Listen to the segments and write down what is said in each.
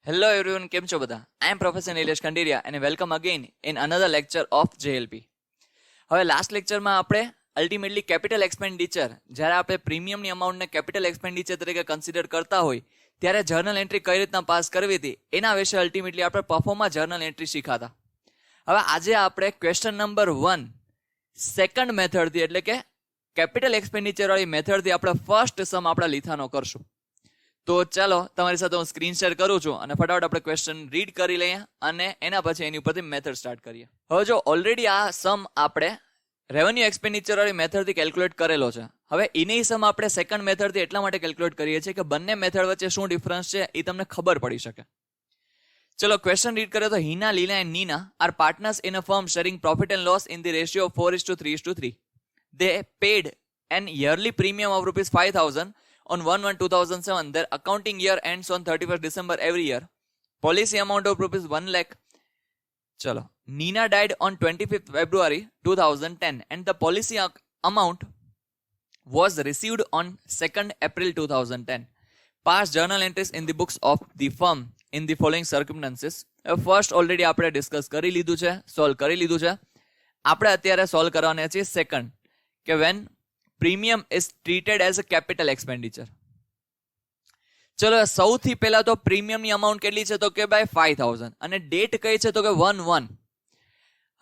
Hello everyone, કેમ છો બધા? I am Professor Nilesh Kandiria and welcome again in another lecture of JLP. હવે last લેક્ચરમાં આપણે અલ્ટિમેટલી કેપિટલ એક્સપેન્ડિચર, જ્યારે આપણે પ્રીમિયમની અમાઉન્ટને કેપિટલ એક્સપેન્ડિચર તરીકે કન્સિડર કરતા હોય ત્યારે જર્નલ એન્ટ્રી કઈ રીતના પાસ કરવી હતી એના વિશે અલ્ટિમેટલી આપણે પરફોર્મમાં જર્નલ એન્ટ્રી શીખાતા. હવે આજે આપણે ક્વેશ્ચન નંબર 1 સેકન્ડ મેથડથી એટલે કે કેપિટલ એક્સપેન્ડિચર વાળી મેથડથી આપણે ફર્સ્ટ સમ આપણા લીથાનો કરશું. તો ચાલો તમારી સાથે હું સ્ક્રીન શેર કરું છું અને ફટાફટ આપણે ક્વેશ્ચન રીડ કરી લઈએ અને એના પછી એની ઉપરથી મેથડ સ્ટાર્ટ કરીએ. હવે જો ઓલરેડી આ સમ આપણે રેવન્યુ એક્સપેન્ડિચર વાળી મેથડથી કેલ્ક્યુલેટ કરેલો છે. હવે એની સમ આપણે સેકન્ડ મેથડથી એટલા માટે કેલ્ક્યુલેટ કરીએ છીએ કે બંને મેથડ વચ્ચે શું ડિફરન્સ છે એ તમને ખબર પડી શકે. ચલો ક્વેશ્ચન રીડ કરીએ તો Hina, Leela and Neena are partners in a firm sharing profit and loss in the ratio of 4:3:3. They paid an yearly premium of rupees 5,000 on 1/1/2007. Their accounting year ends on 31st December every year. Policy amount of rupees 1 lakh. Chalo. Nina died on 25th February 2010 and the policy amount was received on 2nd April 2010. Past journal entries in the books of the firm in the following circumstances. First already આપણે discuss કરી લીધું છે, solve કરી લીધું છે. આપણે અત્યારે solve કરવાના છે સેકન્ડ કે when premium is treated as a capital expenditure. ચલો સૌથી પહેલા તો પ્રીમિયમની અમાઉન્ટ કેટલી છે તો કે ભાઈ 5,000 અને ડેટ કઈ છે તો કે 1/1.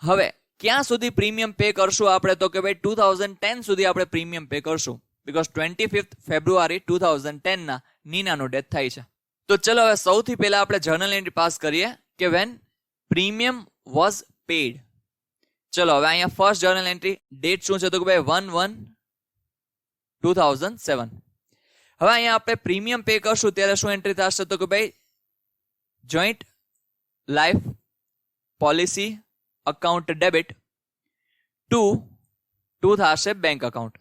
હવે ક્યાં સુધી પ્રીમિયમ પે કરશું આપણે તો કે ભાઈ 2010 સુધી આપણે પ્રીમિયમ પે કરશું બીકોઝ 25th ફેબ્રુઆરી 2010 ના નીનાનો ડેથ થાય છે. તો ચલો હવે સૌથી પહેલા આપણે જર્નલ એન્ટ્રી પાસ કરીએ કે when પ્રીમિયમ વોઝ પેડ. ચલો હવે અહીંયા ફર્સ્ટ જર્નલ એન્ટ્રી ડેટ શું છે તો કે ભાઈ 1/1/2007. હવે અહીંયા આપણે પ્રીમિયમ પે કરશું ત્યારે શું એન્ટ્રી થશે તો કે ભાઈ joint life policy account debit two થશે બેંક અકાઉન્ટ.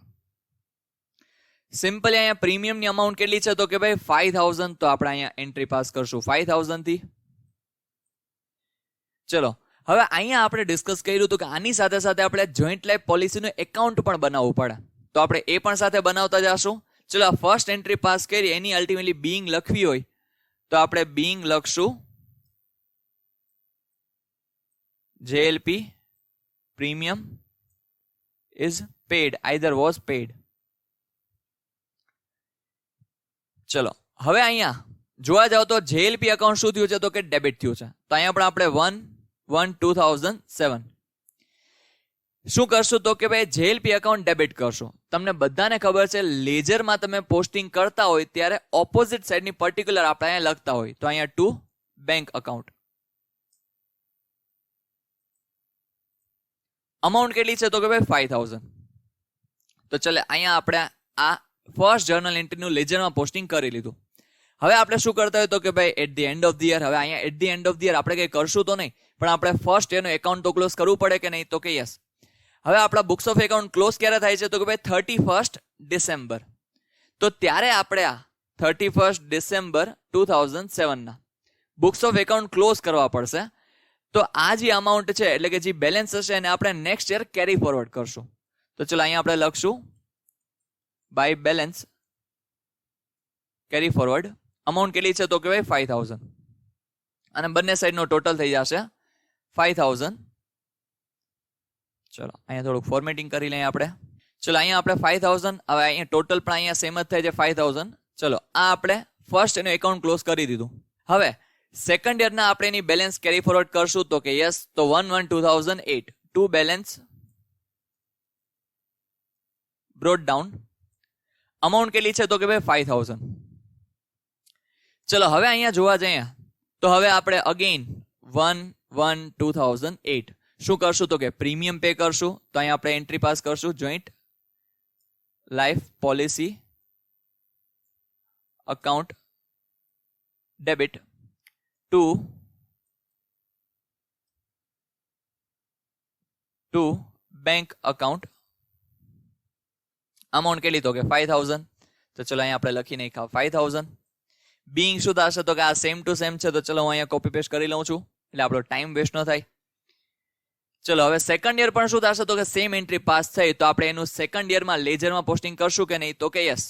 સિમ્પલી અહીંયા પ્રીમિયમની અમાઉન્ટ કેટલી છે તો કે ભાઈ 5,000, તો આપણે અહીંયા એન્ટ્રી પાસ કરશું 5,000 થી. ચલો હવે અહીંયા આપણે ડિસ્કસ કર્યું હતું કે આની સાથે સાથે આપણે જોઈન્ટ લાઈફ પોલિસીનું એકાઉન્ટ પણ બનાવવું પડે, તો આપણે એ પણ સાથે બનાવતા જશું. ચલો ફર્સ્ટ એન્ટ્રી પાસ કરી એની અલ્ટિમેટલી બીઈંગ લખવી હોય તો આપણે બીઈંગ લખશું JLP premium is paid either was paid. ચલો હવે અહીંયા જોવા જાવ તો JLP એકાઉન્ટ શું થયું છે તો કે ડેબિટ થયું છે, તો અહીંયા પણ આપણે 1/1/2007 શું કરશું તો કે ભાઈ JLP એકાઉન્ટ ડેબિટ કરશું. તમને બધાને ખબર છે લેજરમાં તમે પોસ્ટિંગ કરતા હોય ત્યારે ઓપોઝિટ સાઈડની પર્ટિક્યુલર આપણે અહીંયા લખતા હોય, તો અહીંયા ટુ બેંક અકાઉન્ટ. અમાઉન્ટ કેટલી છે તો કે ભાઈ 5,000. તો ચલે અહીંયા આપણે આ ફર્સ્ટ જર્નલ એન્ટ્રીનું લેજરમાં પોસ્ટિંગ કરી લીધું. હવે આપણે શું કરતા હોય તો કે ભાઈ at the end of the year, હવે અહીંયા at the end of the year આપણે કંઈ કરશું તો નહીં, પણ આપણે ફર્સ્ટ એનું એકાઉન્ટ તો ક્લોઝ કરવું પડે કે નહીં તો કે યસ. હવે આપણા બુક્સ ઓફ એકાઉન્ટ ક્લોઝ ક્યારે થાય છે તો કે ભાઈ 31st ડિસેમ્બર. તો ત્યારે આપણે આ 31st ડિસેમ્બર 2007 ના બુક્સ ઓફ એકાઉન્ટ ક્લોઝ કરવા પડશે. તો આ જે અમાઉન્ટ છે એટલે કે જે બેલેન્સ હશે એને આપણે નેક્સ્ટ યર કેરી ફોરવર્ડ કરશું. તો ચલો અહીંયા આપણે લખશું by balance carry forward. Amount કેટલી છે તો કે ભાઈ 5,000 અને બંને સાઈડનો ટોટલ થઈ જશે 5,000. ચલો અહીંયા થોડુંક ફોર્મેટિંગ કરી લઈએ આપણે. ચલો અહીંયા આપણે 5,000, હવે અહીંયા ટોટલ પણ અહીંયા સેમ જ થાય છે 5,000. ચલો આ આપણે ફર્સ્ટ એનું એકાઉન્ટ ક્લોઝ કરી દીધું. હવે સેકન્ડ યરના આપણે એની બેલેન્સ કેરી ફોરવર્ડ કરશું તો કે યસ, તો 1/1/2008 to balance brought down. Amount કેટલી છે તો કે ભાઈ 5,000. ચલો હવે અહીંયા જોવા જઈએ તો હવે આપણે અગેન 1/1/2008 શું કરશું તો કે પ્રીમિયમ પે કરશું, તો અહીંયા આપણે એન્ટ્રી પાસ કરશું joint life policy account debit two bank account. Amount કેટલી તો કે 5,000. તો ચલો અહીંયા આપણે લખી નાખ્યા 5,000. બીઈંગ શું થશે તો કે આ સેમ ટુ સેમ છે, તો ચલો હું અહીંયા કોપી પેસ્ટ કરી લઉં છું એટલે આપણો ટાઈમ વેસ્ટ ન થાય. ચલો હવે સેકન્ડ યર પણ શું થશે તો કે સેમ એન્ટ્રી પાસ થઈ, તો આપણે એનું સેકન્ડ યરમાં લેજરમાં પોસ્ટિંગ કરશું કે નહીં તો કે યસ.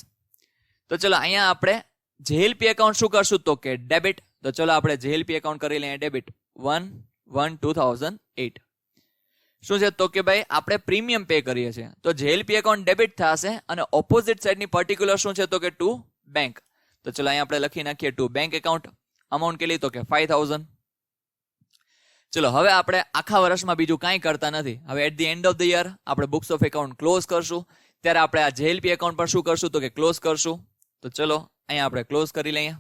તો ચલો અહીંયા આપણે JLP એકાઉન્ટ શું કરશું તો કે ડેબિટ, તો ચલો આપણે જેએલપી એકાઉન્ટ કરી લઈએ ડેબિટ 1/1/2008. શું છે તો કે ભાઈ આપણે પ્રીમિયમ પે કરીએ છીએ તો જેએલપી એકાઉન્ટ ડેબિટ થશે અને ઓપોઝિટ સાઈડની પર્ટિક્યુલર શું છે તો કે ટુ બેંક. તો ચલો અહીંયા આપણે લખી નાખીએ ટુ બેંક એકાઉન્ટ. અમાઉન્ટ કેટલી તો કે 5000. ચલો હવે આપણે આખા વર્ષમાં બીજું કાંઈ કરતા નથી. હવે at the end of the year આપણે બુક્સ ઓફ એકાઉન્ટ ક્લોઝ કરશું ત્યારે આપણે આ જેએલપી એકાઉન્ટ પર શું કરશું તો કે ક્લોઝ કરશું. તો ચલો અહીંયા આપણે ક્લોઝ કરી લઈએ.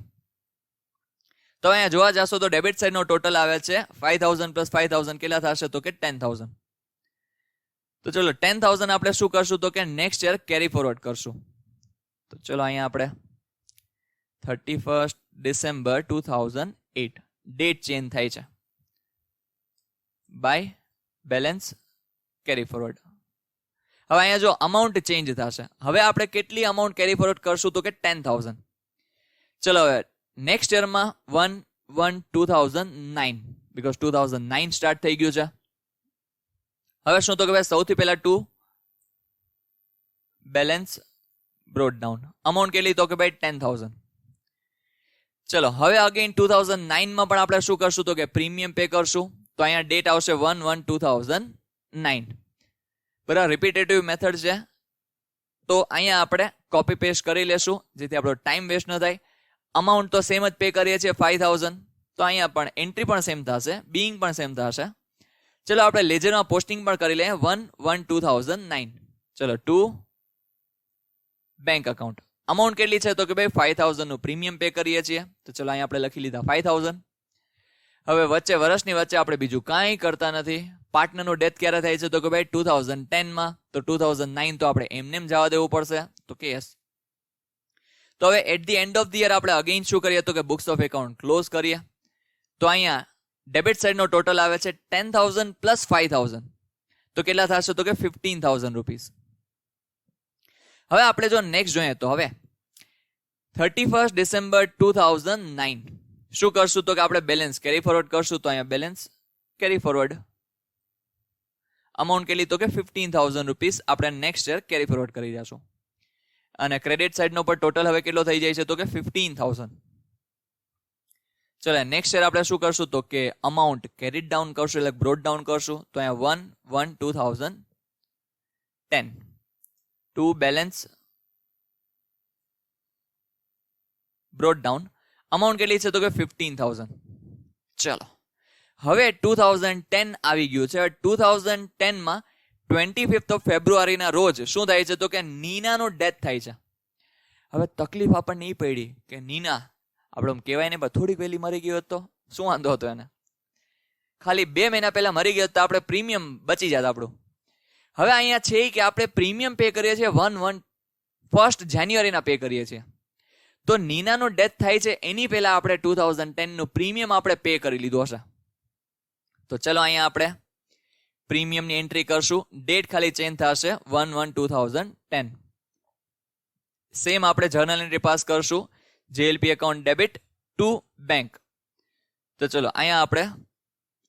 તો અહીંયા જોવા જશો તો ડેબિટ સાઈડનો ટોટલ આવે છે 5000 પ્લસ 5000 કેટલા થશે તો કે 10000. તો ચલો 10000 આપણે શું કરશું તો કે નેક્સ્ટ યર કેરી ફોરવર્ડ કરશું. તો ચલો અહીંયા આપણે 31st December 2008 ડેટ ચેન્જ થાય છે બાય બેલેન્સ કેરી ફોરવર્ડ. હવે અહીંયા જો અમાઉન્ટ ચેન્જ થશે. હવે આપણે કેટલી અમાઉન્ટ કેરી ફોરવર્ડ કરશું તો કે 10000. ચલો હવે નેક્સ્ટ યરમાં 1/1/2009 બીકોઝ 2009 સ્ટાર્ટ થઈ ગયું છે. હવે શું તો કે ભાઈ સૌથી પહેલા to balance brought down. Amount કેટલી તો કે ભાઈ 10000. ચલો હવે અગેન 2009 માં પણ આપણે શું કરશું તો કે પ્રીમિયમ પે કરશું. તો અહીંયા ડેટ આવશે 1/1/2009. બરાબર રિપીટેટિવ મેથડ છે તો અહીંયા આપણે કોપી પેસ્ટ કરી લેશું જેથી આપણો ટાઈમ વેસ્ટ ન થાય. અમાઉન્ટ તો સેમ જ પે કરીએ છીએ 5000. તો અહીંયા પણ એન્ટ્રી પણ સેમ થશે, બિંગ પણ સેમ થશે. ચલો આપણે લેજરમાં પોસ્ટિંગ પણ કરી લઈએ 1/1/2009. ચલો ટુ બેંક અકાઉન્ટ. અમાઉન્ટ કેટલી છે તો કે ભાઈ 5000 નું પ્રીમિયમ પે કરીએ છીએ. તો ચલો અહીંયા આપણે લખી લીધા 5000. હવે વચ્ચે વર્ષની વચ્ચે આપણે બીજું કાંઈ કરતા નથી. પાર્ટનરનું ડેથ ક્યારે થાય છે તો કે ભાઈ 2010 માં. તો 2009 તો આપણે એમને જવા દેવું પડશે. તો કે યસ. તો હવે at the end of the year આપણે અગેન શું કરીએ તો કે બુક્સ ઓફ એકાઉન્ટ ક્લોઝ કરીએ. તો અહીંયા ડેબિટ સાઈડનો ટોટલ આવે છે 10000 પ્લસ 5000. તો કેટલા થશે તો કે 15000 રૂપીસ. હવે આપણે જો નેક્સ્ટ જોઈએ તો હવે 31st December 2009 શું કરશું તો કે આપણે બેલેન્સ કેરી ફોરવર્ડ કરશું. તો અહીંયા બેલેન્સ કેરી ફોરવર્ડ અમાઉન્ટ કેટલી તો કે 15000 રૂપીસ આપણે નેક્સ્ટ યર કેરી ફોરવર્ડ કરી જશું. અને ક્રેડિટ સાઈડનો પર ટોટલ હવે કેટલો થઈ જાય છે તો કે 15000. ચલો નેક્સ્ટ યર આપણે શું કરશું તો કે અમાઉન્ટ કેરીડ ડાઉન કરશું એટલે બ્રોડ ડાઉન કરશું. તો અહીંયા 1/1/2010 to balance brought down. Amount કેટલી છે તો કે 15000. ચલો હવે 2010 આવી ગયું છે. 2010 માં 25th of February ના રોજ શું થાય છે તો કે નીનાનો ડેથ થાય છે. હવે તકલીફ આપણને એ પડી કે નીના આપણે આમ કહેવાય ને થોડીક વહેલી મરી ગયો તો શું વાંધો હતો એને. ખાલી 2 મહિના પહેલા મરી ગયો તો આપણે પ્રીમિયમ બચી જાત આપણું. હવે અહીંયા છે કે આપણે પ્રીમિયમ પે કરીએ છીએ 1st January ના પે કરીએ છીએ. તો નીનાનો ડેથ થાય છે એની પહેલા આપણે 2010 નું પ્રીમિયમ આપણે પે કરી લીધું હશે. તો ચલો અહીંયા આપણે પ્રીમિયમની એન્ટ્રી કરશું. ડેટ ખાલી ચેન્જ થશે 1/1/2010. સેમ આપણે જર્નલ એન્ટ્રી પાસ કરશું જેએલપી એકાઉન્ટ ડેબિટ ટુ બેંક. તો ચલો અહીંયા આપણે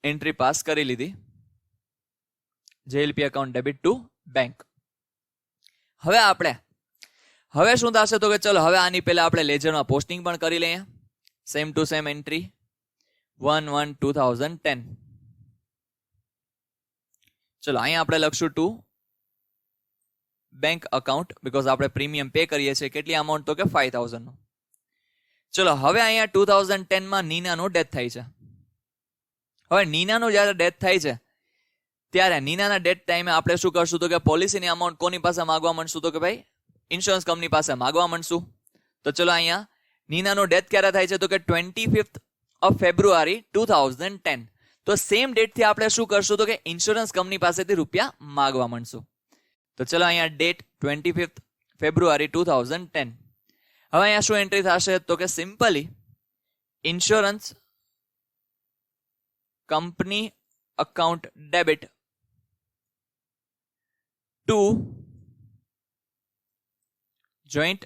એન્ટ્રી પાસ કરી લીધી જેએલપી એકાઉન્ટ ડેબિટ ટુ બેંક. હવે શું થશે તો કે ચલો હવે આની પહેલા આપણે લેજરમાં પોસ્ટિંગ પણ કરી લઈએ. Same to same entry 1/1/2010. ચલો અહીંયા આપણે લખશું ટુ બેંક અકાઉન્ટ બીકોઝ આપણે પ્રીમિયમ પે કરીએ છીએ. કેટલી અમાઉન્ટ તો કે 5000 નું. ચલો હવે અહીંયા 2010 માં નીનાનું ડેથ થાય છે. હવે નીનાનું જ્યારે ડેથ થાય છે ત્યારે નીનાના ડેથ ટાઈમે આપણે શું કરશું તો કે પોલિસીની અમાઉન્ટ કોની પાસે માંગવા માંડશું તો કે ભાઈ ઇન્સ્યોરન્સ કંપની પાસે માંગવા માંડશું. તો ચલો અહીંયા નીનાનું ડેથ ક્યારે થાય છે તો કે 25th of February 2010. તો સેમ ડેટથી આપણે શું કરશું તો કે ઇન્સ્યોરન્સ કંપની પાસેથી રૂપિયા માંગવા માંડશું. તો ચલો અહીંયા ડેટ 25th February 2010. હવે અહીંયા શું એન્ટ્રી થશે તો કે simply insurance company account debit to joint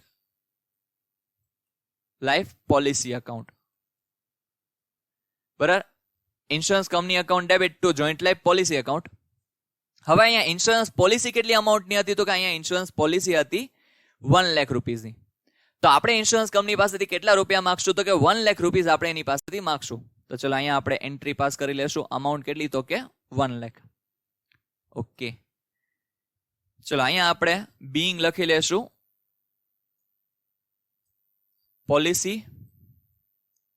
life policy account. બરાબર insurance company account debit to joint life policy account. હવે અહીંયા ઇન્સ્યોરન્સ પોલિસી કેટલી અમાઉન્ટની હતી તો કે અહીંયા ઇન્સ્યોરન્સ પોલિસી હતી 1 લાખ રૂપીસની. તો આપણે ઇન્સ્યોરન્સ કંપની પાસેથી કેટલા રૂપિયા માંગશું? તો કે 1 લાખ રૂપીસ આપણે એની પાસેથી માંગશું. તો ચલો અહીંયા આપણે એન્ટ્રી પાસ કરી લેશું. અમાઉન્ટ કેટલી? તો કે 1 લાખ. ઓકે, ચલો અહીંયા આપણે બીઈંગ લખી લેશું પોલિસી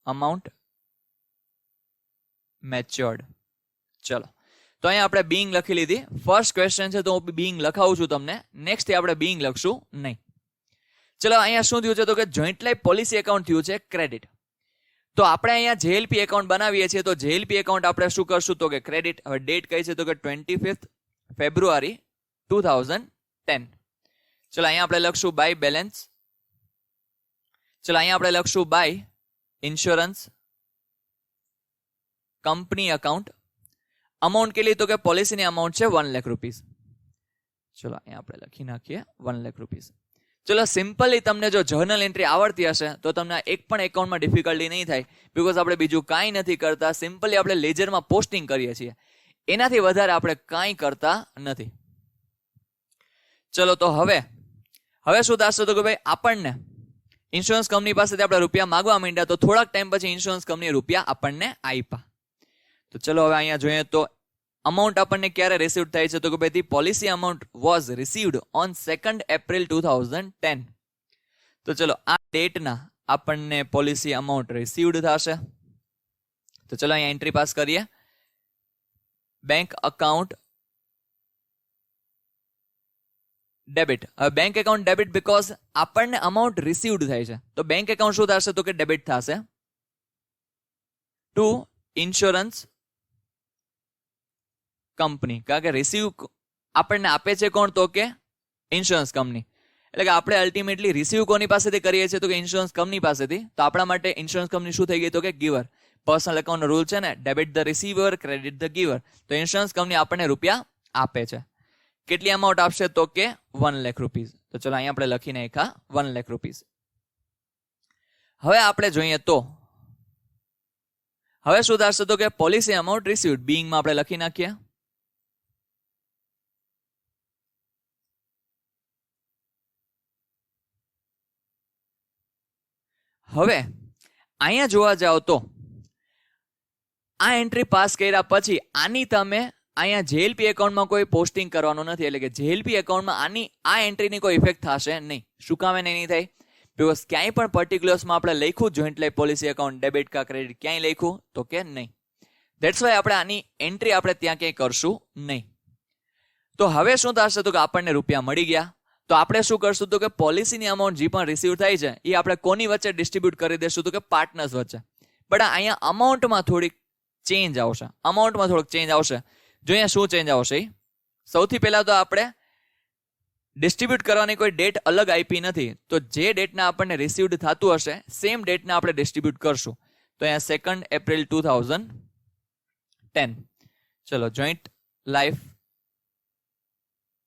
અમાઉન્ટ મેચ્યોર્ડ. ચલો તો અહીંયા આપણે બીઈંગ લખી લીધી. ફર્સ્ટ ક્વેશ્ચન છે તો હું બીઈંગ લખાવું છું તમને. નેક્સ્ટ આપણે બીઈંગ લખશું નહીં. ચલો અહીંયા શું થયું છે? તો કે જોઈન્ટ લાઈફ પોલિસી એકાઉન્ટ થયું છે ક્રેડિટ. તો આપણે અહીંયા જેએલપી એકાઉન્ટ બનાવીએ છીએ. તો જેએલપી એકાઉન્ટ આપણે શું કરશું? તો કે ક્રેડિટ. હવે ડેટ કઈ છે? તો કે 25th ફેબ્રુઆરી 2010. ચલો અહીંયા આપણે લખશું બાય બેલેન્સ. ચલો અહીંયા આપણે લખશું by insurance company account. Amount કેટલી? તો કે પોલિસીની અમાઉન્ટ છે 1 લાખ રૂપીસ. ચલો અહીંયા આપણે લખી નાખીએ 1 લાખ રૂપીસ. ચલો સિમ્પલી તમને જો જર્નલ એન્ટ્રી આવડતી હશે તો તમને એક પણ એકાઉન્ટમાં ડિફિકલ્ટી નહીં થાય. બીકોઝ આપણે બીજું કાંઈ નથી કરતા. સિમ્પલી આપણે લેજરમાં પોસ્ટિંગ કરીએ છીએ. એનાથી વધારે આપણે કાંઈ કરતા નથી. ચલો તો હવે શું થશે? તો કે ભાઈ આપણને ઇન્સ્યોરન્સ કંપની પાસેથી આપણે રૂપિયા માંગવા માંડ્યા. તો થોડાક ટાઈમ પછી ઇન્સ્યોરન્સ કંપની રૂપિયા આપણને આપ્યા. તો ચલો હવે અહીંયા જોઈએ તો અમાઉન્ટ આપણને ક્યારે રિસીવ થાય છે? તો કે ભાઈ the policy amount was received on 2nd April 2010. તો ચલો આ ડેટના આપણને પોલિસી અમાઉન્ટ રિસીવ્ડ થશે. તો ચલો અહીંયા એન્ટ્રી પાસ કરીએ. Bank account debit. હવે બેંક એકાઉન્ટ ડેબિટ બીકોઝ આપણને અમાઉન્ટ રિસીવ્ડ થાય છે. તો બેંક એકાઉન્ટ શું થશે? તો કે ડેબિટ થશે ટુ ઇન્સ્યોરન્સ કંપની. કારણ કે રિસીવ આપણને આપે છે કોણ? તો કે ઇન્સ્યોરન્સ કંપની. એટલે કે આપણે અલ્ટિમેટલી રિસીવ કોની પાસેથી કરીએ છીએ? તો કે ઇન્સ્યોરન્સ કંપની પાસેથી. તો આપણા માટે ઇન્સ્યોરન્સ કંપની શું થઈ ગઈ? તો કે ગીવર. પર્સનલ એકાઉન્ટનો રૂલ છે ને, debit the receiver, credit the giver. તો ઇન્સ્યોરન્સ કંપની આપણને રૂપિયા આપે છે. કેટલી અમાઉન્ટ આપશે? તો કે 1 લાખ રૂપીસ. તો ચલો અહીંયા આપણે લખી નાખ્યા 1 લાખ રૂપીસ. હવે આપણે જોઈએ તો હવે શું થશે? તો કે પોલિસી અમાઉન્ટ રિસીવ્ડ બીઈંગમાં આપણે લખી નાખીએ. હવે અહીંયા જોવા જાઓ તો આ એન્ટ્રી પાસ કર્યા પછી આની તમે અહીંયા જેએલપી એકાઉન્ટમાં કોઈ પોસ્ટિંગ કરવાનું નથી. એટલે કે જેએલપી એકાઉન્ટમાં આ એન્ટ્રીની કોઈ ઇફેક્ટ થશે નહીં. શું કામ નહીં થાય? બીકોઝ ક્યાંય પણ પર્ટિક્યુલર્સમાં આપણે લખ્યું joint life policy account debit કા ક્રેડિટ ક્યાંય લખ્યું? તો કે નહીં. ધેટ્સ વાય આપણે આની એન્ટ્રી આપણે ત્યાં ક્યાંય કરશું નહીં. તો હવે શું થશે? તો કે આપણને રૂપિયા મળી ગયા. તો આપણે શું કરશું? તો કે પોલિસીની અમાઉન્ટ જે પણ રિસીવ થાય છે એ આપણે કોની વચ્ચે ડિસ્ટ્રીબ્યુટ કરી દઈશું? તો કે પાર્ટનર્સ વચ્ચે. બટ અહીંયા અમાઉન્ટમાં થોડીક ચેન્જ આવશે. અમાઉન્ટમાં થોડોક ચેન્જ આવશે. જો અહીંયા શું ચેન્જ આવશે? સૌથી પહેલા તો આપણે ડિસ્ટ્રીબ્યુટ કરવાની કોઈ ડેટ અલગ આપી નથી. તો જે ડેટના આપણને રિસીવ્ડ થતું હશે સેમ ડેટના આપણે ડિસ્ટ્રીબ્યુટ કરશું. તો અહીંયા 2nd એપ્રિલ 2010. ચલો joint life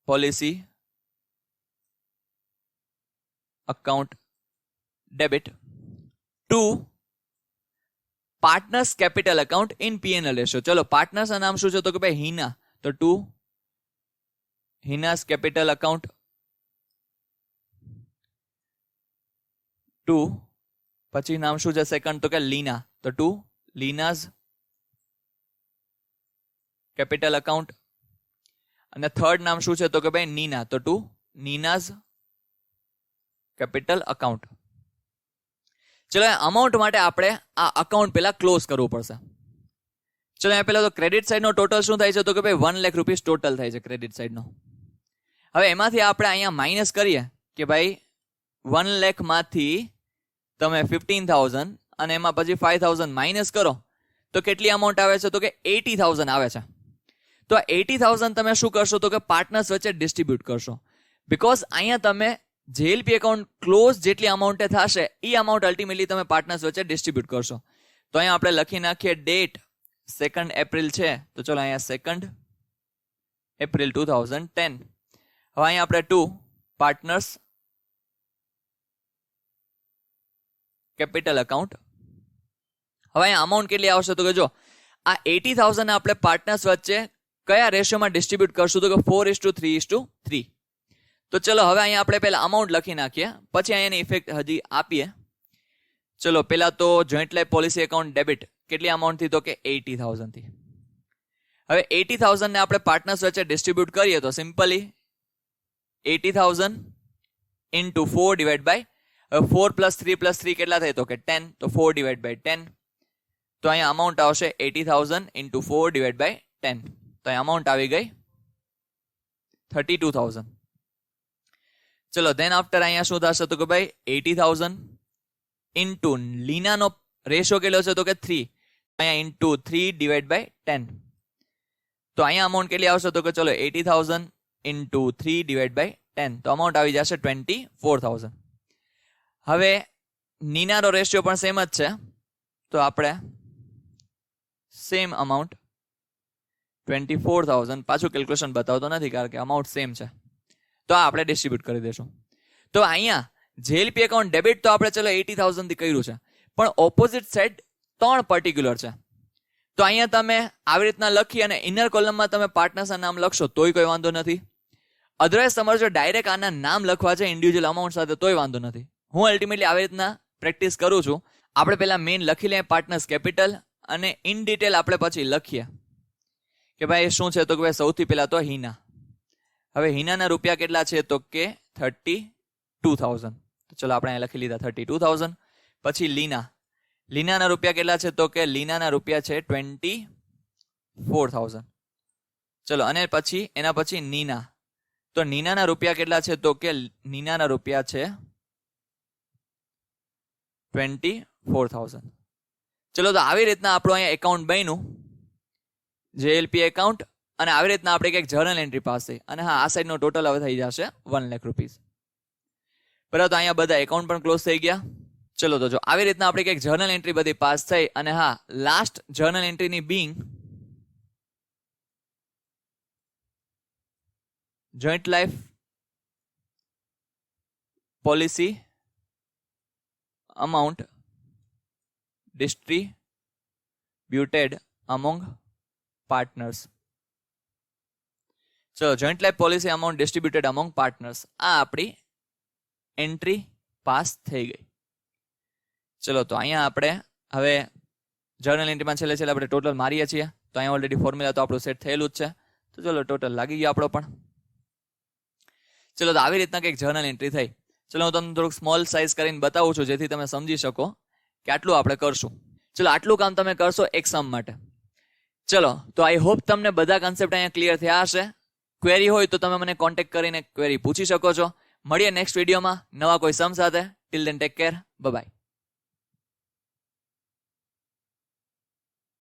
policy account debit two partners capital account in P&L ratio. ચલો પાર્ટનર્સ ના નામ શું છે? તો કે ભાઈ હિના. તો ટુ હિનાસ કેપિટલ અકાઉન્ટ ટુ પછી નામ શું છે સેકન્ડ? તો કે લીના. તો ટુ લીનાઝ કેપિટલ અકાઉન્ટ. અને થર્ડ નામ શું છે? તો કે ભાઈ નીના. તો ટુ નીનાઝ કેપિટલ અકાઉન્ટ. ચલો અમાઉન્ટ માટે આપણે આ અકાઉન્ટ પહેલા ક્લોઝ કરવું પડશે. ચલો અહીંયા પહેલા તો ક્રેડિટ સાઈડનો ટોટલ શું થાય છે? તો કે ભાઈ 1 લાખ રૂપીસ ટોટલ થાય છે ક્રેડિટ સાઈડનો. હવે એમાંથી આપણે અહીંયા માઇનસ કરીએ કે ભાઈ 1 લાખમાંથી તમે 15,000 અને એમાં પછી 5,000 માઇનસ કરો તો કેટલી અમાઉન્ટ આવે છે? તો કે 80,000 આવે છે. તો આ 80,000 તમે શું કરશો? તો કે પાર્ટનર્સ વચ્ચે ડિસ્ટ્રીબ્યુટ કરશો. બીકોઝ અહીંયા તમે જેએલપી એકાઉન્ટ ક્લોઝ જેટલી અમાઉન્ટે થશે એ અમાઉન્ટ અલ્ટિમેટલી તમે પાર્ટનર્સ વચ્ચે ડિસ્ટ્રીબ્યુટ કરશો. તો અહીંયા આપણે લખી નાખીએ ડેટ 2nd એપ્રિલ છે. તો ચલો અહીંયા 2nd એપ્રિલ 2010. હવે અહીંયા આપણે ટુ પાર્ટનર્સ કેપિટલ અકાઉન્ટ. હવે અહીંયા અમાઉન્ટ કેટલી આવશે? તો કે જો આ 80,000 આપણે પાર્ટનર્સ વચ્ચે કયા રેશિયોમાં ડિસ્ટ્રીબ્યુટ કરશું? તો કે 4:3:3. તો ચલો હવે અહીંયા આપણે પહેલા અમાઉન્ટ લખી નાખીએ, પછી અહીંયાની ઇફેક્ટ હજી આપીએ. ચલો પહેલા તો joint life policy account debit કેટલી અમાઉન્ટ થી, તો કે 80,000 થી. હવે 80,000 ને આપણે પાર્ટનર્સ વચ્ચે ડિસ્ટ્રીબ્યુટ કરીએ તો સિમ્પલી 80,000 ઇન્ટુ 4 ડિવાઈડ બાય 4 + 3 + 3 કેટલા થાય, તો કે 10. તો 4 ડિવાઈડ બાય 10. તો અહીંયા અમાઉન્ટ આવશે 80,000 ઇન્ટુ 4 ડિવાઈડ બાય 10. તો અહીંયા અમાઉન્ટ આવી ગઈ 32,000. ચલો ધેન આફ્ટર અહીંયા શું થશે, તો કે ભાઈ 80,000 ઇન્ટુ લીનાનો રેશિયો કેટલો છે, તો કે 3. અહીંયા ઇન્ટુ 3 ડિવાઈડ બાય 10. તો અહીંયા અમાઉન્ટ કેટલી આવશે, તો કે ચલો 80,000 ઇન્ટુ 3 ડિવાઈડ બાય 10. તો અમાઉન્ટ આવી જશે 24,000. હવે નીનાનો રેશિયો પણ સેમ જ છે, તો આપણે સેમ અમાઉન્ટ 24,000, પાછું કેલ્ક્યુલેશન બતાવતો નથી કારણ કે અમાઉન્ટ સેમ છે, તો આપણે ડિસ્ટ્રીબ્યુટ કરી દઈશું. તો અહીંયા જેએલપી એકાઉન્ટ ડેબિટ તો આપણે ચલો 80,000 થી કર્યું છે, પણ ઓપોઝિટ સાઈડ 3 પર્ટિક્યુલર છે. તો અહીંયા તમે આવી રીતના લખી અને ઇનર કોલમમાં તમે પાર્ટનર્સના નામ લખશો તોય કોઈ વાંધો નથી. અધરવાઇઝ તમારે જો ડાયરેક્ટ આના નામ લખવા છે ઇન્ડિવિજ્યુઅલ અમાઉન્ટ સાથે તોય વાંધો નથી. હું અલ્ટિમેટલી આવી રીતના પ્રેક્ટિસ કરું છું. આપણે પહેલા મેઇન લખી લઈએ પાર્ટનર્સ કેપિટલ, અને ઇન ડિટેલ આપણે પછી લખીએ કે ભાઈ શું છે, તો કે ભાઈ સૌથી પહેલા તો હિના. હવે હિનાના રૂપિયા કેટલા છે, તો કે 32,000. તો ચલો આપણે અહીં લખી લીધા 32,000. પછી લીનાના રૂપિયા કેટલા છે, તો કે લીનાના રૂપિયા છે 24,000. ચલો અને પછી એના પછી નીના. તો નીનાના રૂપિયા કેટલા છે, તો કે નીનાના રૂપિયા છે 24,000. ચલો તો આવી રીતના આપણું અહીંયા એકાઉન્ટ બન્યું જેએલપી એકાઉન્ટ, અને આવી રીતના આપણે એક જર્નલ એન્ટ્રી પાસ થઈ. અને હા, આ સાઈડનો ટોટલ હવે થઈ જશે 1 લાખ રૂપીસ. બરાબર, તો અહીંયા બધા એકાઉન્ટ પણ ક્લોઝ થઈ ગયા. ચલો તો જો આવી રીતના આપણે એક જર્નલ એન્ટ્રી બધી પાસ થઈ, અને હા લાસ્ટ જર્નલ એન્ટ્રીની being joint life policy amount distributed among partners. ચલો joint life policy amount distributed among partners, આ આપણી એન્ટ્રી પાસ થઈ ગઈ. ચલો તો અહીંયા આપણે હવે જર્નલ એન્ટ્રીમાં છેલ્લે આપણે ટોટલ મારીએ છીએ. તો અહીંયા ઓલરેડી ફોર્મ્યુલા તો આપણું સેટ થયેલું જ છે, તો ચલો ટોટલ લાગી ગયો આપણો પણ. ચલો તો આવી રીતના કંઈક જર્નલ એન્ટ્રી થઈ. ચલો હું તમને થોડુંક સ્મોલ સાઇઝ કરીને બતાવું છું જેથી તમે સમજી શકો કે આટલું આપણે કરશું. ચલો આટલું કામ તમે કરશો એક સમ માટે. ચલો તો આઈ હોપ તમને બધા કન્સેપ્ટ અહીંયા ક્લિયર થયા હશે. ક્વેરી હોય તો તમે મને કોન્ટેક્ટ કરીને ક્વેરી પૂછી શકો છો. મળીએ નેક્સ્ટ વિડીયોમાં નવા કોઈ સમ સાથે. Till then take care, bye bye.